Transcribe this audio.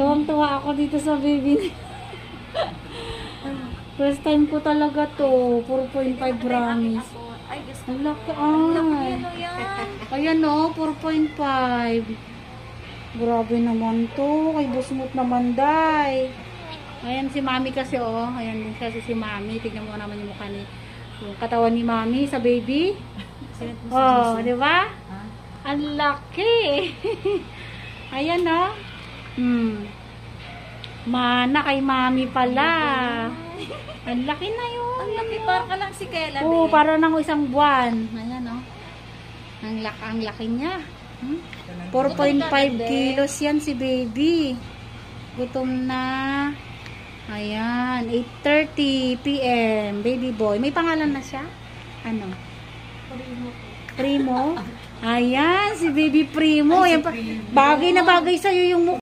Tuwang-tuwa ako dito sa baby. First time ko talaga to. 4.5 promise. Ay, gusto Ang laki Ano ay. yan? Ayan o, 4.5. Grabe naman to. Kay Busmut naman, day. Ayan si Mami kasi oh. Ayan din kasi si Mami. Tignan mo naman yung mukha ni yung katawan ni Mami sa baby. Oh, di ba? Ang laki. Ayan oh. Mana kay Mami pala. Ang laki na yun. Ang laki, para ka lang si Kela. Oo, para nang isang buwan. Ayan oh. Ang laki niya. 4.5 kilos yan si baby. Gutom na. Ayan, 8:30 PM. Baby boy. May pangalan na siya? Ano? Primo. Ayan, si baby Primo. Ayan, bagay na bagay sa'yo yung mukha.